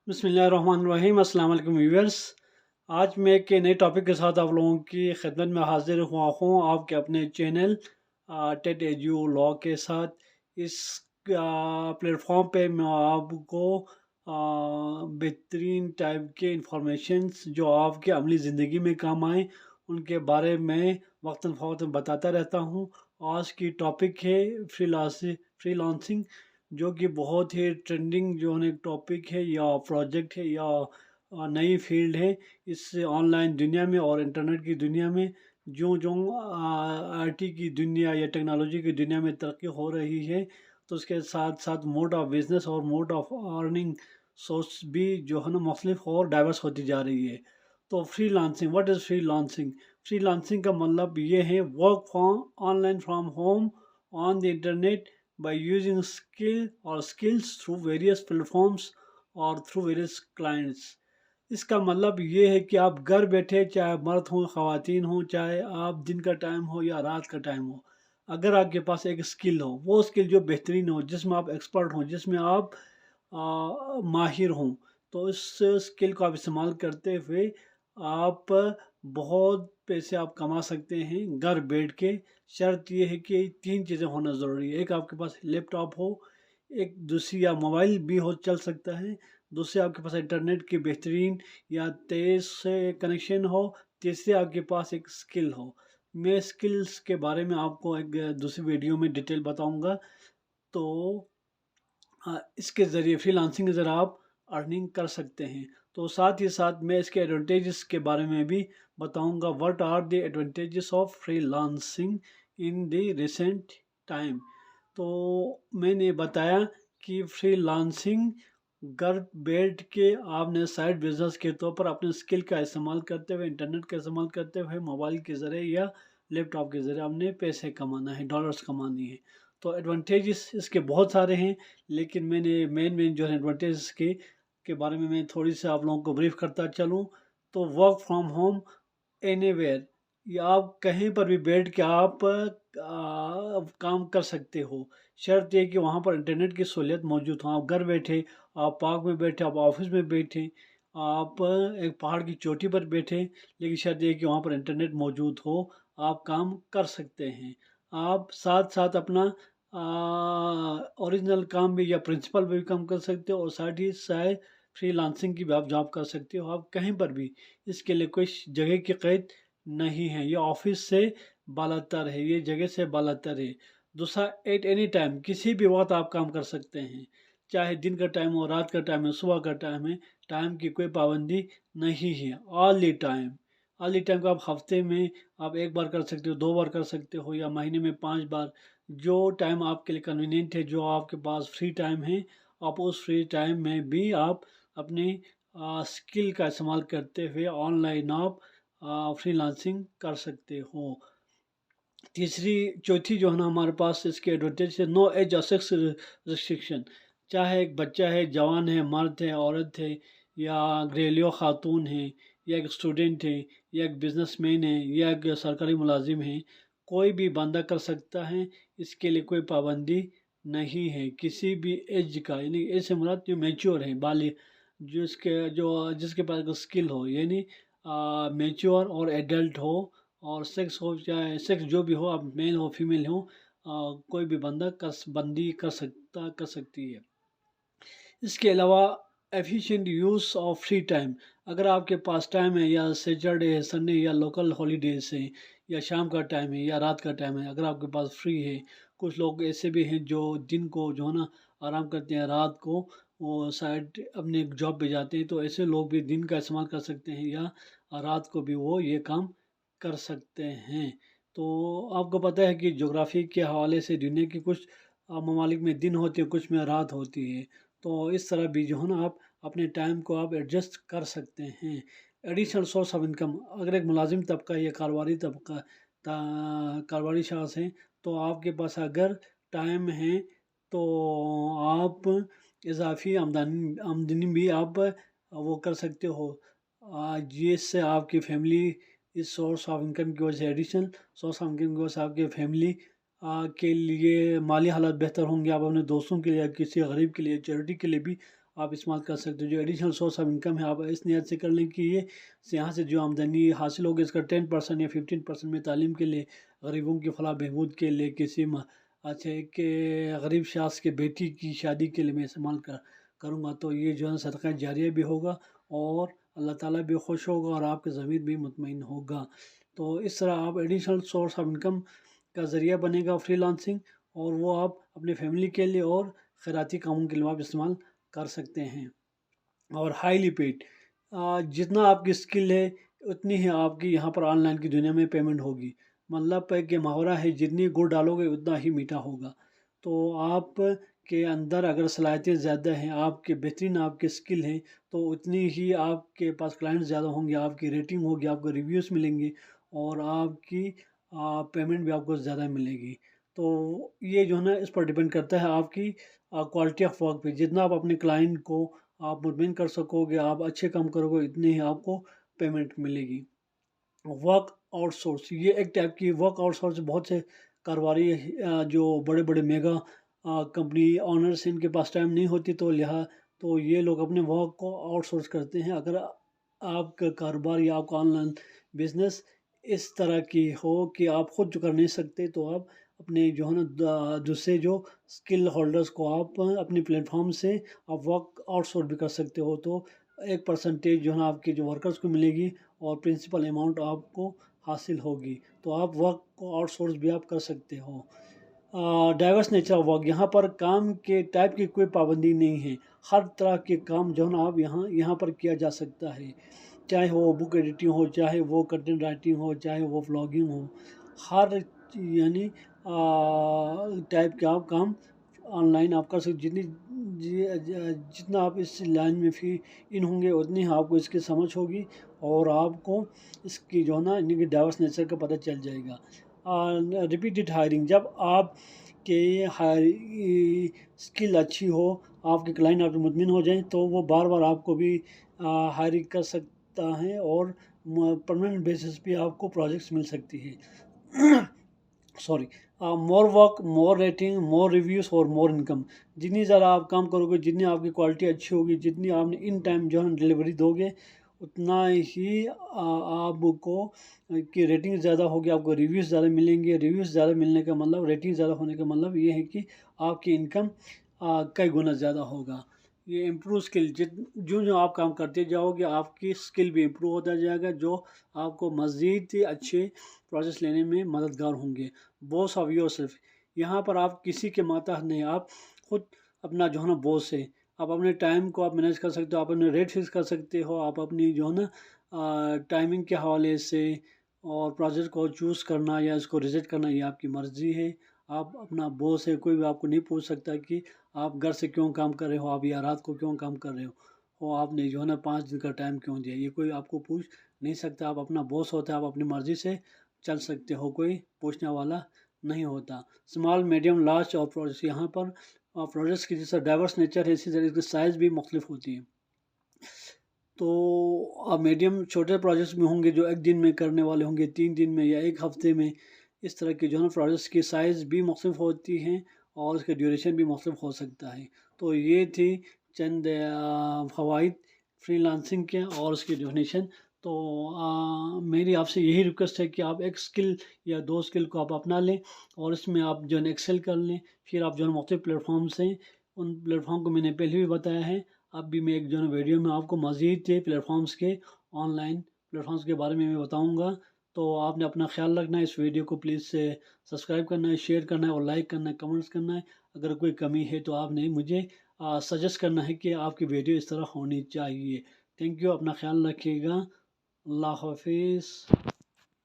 बिस्मिल्लाहिर्रहमानिर्रहीम। अस्सलाम वालेकुम व्यूअर्स। आज मैं एक नए टॉपिक के साथ आप लोगों की खिदमत में हाजिर हुआ हूँ आपके अपने चैनल टेट एजू लॉ के साथ। इस प्लेटफॉर्म पे मैं आपको बेहतरीन टाइप के इंफॉर्मेशंस जो आपके अमली ज़िंदगी में काम आए उनके बारे में वक्तन फ़वक्तन बताता रहता हूँ। आज की टॉपिक है फ्रीलांसिंग, जो कि बहुत ही ट्रेंडिंग जो है टॉपिक है या प्रोजेक्ट है या नई फील्ड है। इस ऑनलाइन दुनिया में और इंटरनेट की दुनिया में जो जो आईटी की दुनिया या टेक्नोलॉजी की दुनिया में तरक्की हो रही है, तो उसके साथ साथ मोड ऑफ बिजनेस और मोड ऑफ अर्निंग सोर्स भी जो है ना मुख्तलिफ और डाइवर्स होती जा रही है। तो free lancing, what is free lancing? Free lancing का मतलब ये है work from online from home on the internet by using skills through various platforms और through various clients। इसका मतलब ये है कि आप घर बैठे, चाहे मर्द हो ख़वातीन हो, चाहे आप दिन का टाइम हो या रात का टाइम हो, अगर आपके पास एक स्किल हो, वो स्किल जो बेहतरीन हो, जिसमें आप एक्सपर्ट हों, जिसमें आप माहिर हों, तो इस स्किल को आप इस्तेमाल करते हुए आप बहुत पैसे आप कमा सकते हैं घर बैठ के। शर्त ये है कि तीन चीज़ें होना ज़रूरी है। एक आपके पास लैपटॉप हो, एक दूसरी या मोबाइल भी हो चल सकता है, दूसरे आपके पास इंटरनेट की बेहतरीन या तेज़ से कनेक्शन हो, तीसरे आपके पास एक स्किल हो। मैं स्किल्स के बारे में आपको एक दूसरी वीडियो में डिटेल बताऊंगा। तो इसके ज़रिए फ्रीलांसिंग के ज़रिए आप अर्निंग कर सकते हैं। तो साथ ही साथ मैं इसके एडवांटेजेस के बारे में भी बताऊंगा। What are the advantages of freelancing in the recent time? तो मैंने बताया कि फ्रीलांसिंग घर बैठ के आपने साइड बिजनेस के तौर पर अपने स्किल का इस्तेमाल करते हुए, इंटरनेट का इस्तेमाल करते हुए, मोबाइल के ज़रिए या लैपटॉप के ज़रिए आपने पैसे कमाना है, डॉलर्स कमानी है। तो एडवांटेजेस इसके बहुत सारे हैं, लेकिन मैंने मेन जो है एडवांटेज के बारे में मैं थोड़ी सी आप लोगों को ब्रीफ करता चलूँ। तो वर्क फ्रॉम होम एनीवेयर, या आप कहीं पर भी बैठ के आप काम कर सकते हो। शर्त ये कि वहाँ पर इंटरनेट की सहूलियत मौजूद हो। आप घर बैठे, आप पार्क में बैठे, आप ऑफिस में बैठे, आप एक पहाड़ की चोटी पर बैठे, लेकिन शर्त ये कि वहाँ पर इंटरनेट मौजूद हो, आप काम कर सकते हैं। आप साथ साथ अपना ओरिजिनल काम भी या प्रिंसिपल भी काम कर सकते हो, और साथ ही साथ फ्रीलांसिंग की भी आप जॉब कर सकते हो, आप कहीं पर भी। इसके लिए कोई जगह की कैद नहीं है, ये ऑफिस से बालातर है, ये जगह से बालातर है। दूसरा, एट एनी टाइम, किसी भी वक्त आप काम कर सकते हैं, चाहे दिन का टाइम हो, रात का टाइम है, सुबह का टाइम है, टाइम की कोई पाबंदी नहीं है। All the time, all the time को आप हफ्ते में आप एक बार कर सकते हो, दो बार कर सकते हो, या महीने में 5 बार। जो टाइम आपके लिए कन्वीनियंट है, जो आपके पास फ्री टाइम है, आप उस फ्री टाइम में भी आप अपनी स्किल का इस्तेमाल करते हुए ऑनलाइन आप फ्रीलांसिंग कर सकते हो। तीसरी चौथी जो है ना हमारे पास इसके एडवांटेज है, नो एज और सेक्स रिस्ट्रिक्शन। चाहे एक बच्चा है, जवान है, मर्द है, औरत है, या घरेलू खातून है, या एक स्टूडेंट है, या एक बिजनेसमैन है, या एक सरकारी मुलाजिम है, कोई भी बंदा कर सकता है। इसके लिए कोई पाबंदी नहीं है किसी भी एज का, यानी एज से मुराद जो मेच्योर है, बालिग, जिसके पास स्किल हो, यानी मेच्योर और एडल्ट हो, और सेक्स हो, चाहे सेक्स जो भी हो, आप मेल हो फीमेल हो, कोई भी बंदा बंदी कर सकती है। इसके अलावा efficient use of free time, अगर आपके पास टाइम है, या सैटरडे है, संडे या लोकल हॉलीडेज हैं, या शाम का टाइम है या रात का टाइम है, अगर आपके पास फ्री है। कुछ लोग ऐसे भी हैं जो दिन को जो है ना आराम करते हैं, रात को वो साइड अपने जॉब पे जाते हैं, तो ऐसे लोग भी दिन का इस्तेमाल कर सकते हैं, या रात को भी वो ये काम कर सकते हैं। तो आपको पता है कि जोग्राफ़ी के हवाले से दुनिया के कुछ ममालिक में दिन होते हैं, कुछ में रात होती है। तो इस तरह भी जो है ना आप अपने टाइम को आप एडजस्ट कर सकते हैं। एडिशनल सोर्स ऑफ इनकम, अगर एक मुलाजिम तबका या कारोबारी तबका कारोबारी शख्स हैं, तो आपके पास अगर टाइम है, तो आप इजाफी आमदनी भी आप वो कर सकते हो, जिससे आपकी फैमिली इस सोर्स ऑफ इनकम की वजह से, एडिशनल सोर्स ऑफ इनकम की वजह से आपकी फैमिली के लिए माली हालात बेहतर होंगे। आप अपने दोस्तों के लिए या किसी गरीब के लिए चैरिटी के लिए भी آپ استعمال کر سکتے ہو. جو ایڈیشنل سورس آف انکم ہے آپ اس نیت سے کر لیں کہ یہ یہاں سے جو آمدنی حاصل ہوگی اس کا 10% یا 15% میں تعلیم کے لیے، غریبوں کی فلاح بہبود کے لیے، کسی اچھا کہ غریب شخص کے بیٹی کی شادی کے لیے میں استعمال کروں گا، تو یہ جو ہے صدقہ جاریہ بھی ہوگا اور اللہ تعالیٰ بھی خوش ہوگا اور آپ کا ضمیر بھی مطمئن ہوگا. تو اس طرح آپ ایڈیشنل سورس آف انکم کا ذریعہ بنے گا فری لانسنگ، اور وہ آپ اپنے فیملی کے لیے اور خیراتی کاموں کے لیے آپ استعمال کر سکتے ہیں. اور ہائیلی پیڈ، جتنا آپ کی اسکل ہے اتنی ہی آپ کی یہاں پر آن لائن کی دنیا میں پیمنٹ ہوگی. مطلب ہے کہ محاورہ ہے جتنی گڑ ڈالو گے اتنا ہی میٹھا ہوگا. تو آپ کے اندر اگر صلاحیتیں زیادہ ہیں، آپ کے بہترین آپ کے اسکل ہیں، تو اتنی ہی آپ کے پاس کلائنٹ زیادہ ہوں گے، آپ کی ریٹنگ ہوگی، آپ کو ریویوز ملیں گے اور آپ کی پیمنٹ بھی آپ کو زیادہ ملے گی. تو یہ جو ہے نا اس پر ڈپینڈ کرتا ہے آپ کی کوالٹی آف ورک پہ. جتنا آپ اپنے کلائنٹ کو آپ مطمئن کر سکو گے، آپ اچھے کام کرو گے، اتنے ہی آپ کو پیمنٹ ملے گی. ورک آؤٹ سورس، یہ ایک ٹائپ کی ورک آؤٹ سورس بہت سے کاروباری جو بڑے بڑے میگا کمپنی آنرس ان کے پاس ٹائم نہیں ہوتی، تو یہ لوگ اپنے ورک کو آؤٹ سورس کرتے ہیں. اگر آپ کا کاروبار یا آپ کا آن لائن بزنس اس طرح کی ہو کہ آپ خود جو کر نہیں سکتے، تو آپ اپنے جو ہے نا دوسرے جو اسکل ہولڈرس کو آپ اپنے پلیٹ فارم سے آپ ورک آؤٹ سورس بھی کر سکتے ہو. تو ایک پرسنٹیج جو ہے نا آپ کے جو ورکرس کو ملے گی اور پرنسپل اماؤنٹ آپ کو حاصل ہوگی. تو آپ ورک کو آؤٹ سورس بھی آپ کر سکتے ہو. ڈائیورس نیچر آف ورک، یہاں پر کام کے ٹائپ کی کوئی پابندی نہیں ہے. ہر طرح کے کام جو ہے نا آپ یہاں پر کیا جا سکتا ہے، چاہے وہ بک ایڈیٹنگ ہو، چاہے وہ کنٹینٹ رائٹنگ ہو، چاہے وہ ولاگنگ ہو. ہر یعنی ٹائپ کے آپ کام آن لائن آپ کر سکتے. جتنا آپ اس لائن میں ان ہوں گے اتنی آپ کو اس کی سمجھ ہوگی اور آپ کو اس کی جو ہے نا ان کی ڈائیورس نیچر کا پتہ چل جائے گا. ریپیٹڈ ہائرنگ، جب آپ کے اسکل اچھی ہو، آپ کے کلائنٹ آپ مطمئن ہو جائیں، تو وہ بار بار آپ کو بھی ہائرنگ کر سکتا ہے اور پرماننٹ بیسس پہ آپ کو پروجیکٹس مل سکتی ہے. سوری، مور ورک، مور ریٹنگ، مور ریویوز اور مور انکم. جتنی زیادہ آپ کام کرو گے، جتنی آپ کی کوالٹی اچھی ہوگی، جتنی آپ نے ان ٹائم جو ہے ڈلیوری دو گے، اتنا ہی آپ کو کی ریٹنگ زیادہ ہوگی، آپ کو ریویوز زیادہ ملیں گے. ریویوز زیادہ ملنے کا مطلب، ریٹنگ زیادہ ہونے کا مطلب یہ ہے کہ آپ کی انکم کئی گنا زیادہ ہوگا. یہ امپروو اسکل، جو آپ کام کرتے جاؤ گے آپ کی اسکل بھی امپروو ہوتا جائے گا، جو آپ کو مزید اچھے پروجیکٹس لینے میں مددگار ہوں گے. باس آف یور سیلف، یہاں پر آپ کسی کے ماتحت نہیں، آپ خود اپنا جو ہے نا باس ہے. آپ اپنے ٹائم کو آپ مینیج کر سکتے ہو، آپ اپنے ریٹ فکس کر سکتے ہو، آپ اپنی جو ہے نا ٹائمنگ کے حوالے سے اور پروجیکٹ کو چوز کرنا یا اس کو ریجیکٹ کرنا یہ آپ کی مرضی ہے. آپ اپنا باس ہے، کوئی بھی آپ کو نہیں پوچھ سکتا کہ آپ گھر سے کیوں کام کر رہے ہو، آپ یا رات کو کیوں کام کر رہے ہو، آپ نے جو ہے نا 5 دن کا ٹائم کیوں دیا، یہ کوئی آپ کو پوچھ نہیں سکتا. آپ اپنا باس ہوتا ہے، آپ اپنی مرضی سے چل سکتے ہو، کوئی پوچھنے والا نہیں ہوتا. اسمال، میڈیم، لارج اور پروجیکٹس، یہاں پر پروجیکٹس کی جیسا ڈائیورس نیچر ہے، اسی طرح اس کی سائز بھی مختلف ہوتی ہے. تو میڈیم چھوٹے پروجیکٹس میں ہوں گے جو 1 دن میں کرنے والے ہوں گے، 3 دن میں یا 1 ہفتے میں. اس طرح کے جو ہے نا پروجیکٹس کی سائز بھی مختلف ہوتی ہیں اور اس کے ڈیوریشن بھی مختلف ہو سکتا ہے. تو یہ تھی چند فوائد فری لانسنگ کے اور اس کی ڈیفینیشن. تو میری آپ سے یہی ریکویسٹ ہے کہ آپ ایک اسکل یا 2 اسکل کو آپ اپنا لیں اور اس میں آپ جو ہے ایکسل کر لیں. پھر آپ جو ہے مختلف پلیٹ فارمس ہیں، ان پلیٹ فارم کو میں نے پہلے بھی بتایا ہے. اب بھی میں ایک جو ہے ویڈیو میں آپ کو مزید پلیٹ فارمس کے، آن لائن پلیٹ فارمس کے بارے میں بتاؤں گا. تو آپ نے اپنا خیال رکھنا ہے. اس ویڈیو کو پلیز سبسکرائب کرنا ہے، شیئر کرنا ہے اور لائک کرنا ہے، کمنٹس کرنا ہے. اگر کوئی کمی ہے تو آپ نے مجھے سجیسٹ کرنا ہے کہ آپ کی ویڈیو اس طرح ہونی چاہیے. تھینک یو، اپنا خیال رکھیے گا. اللہ حافظ.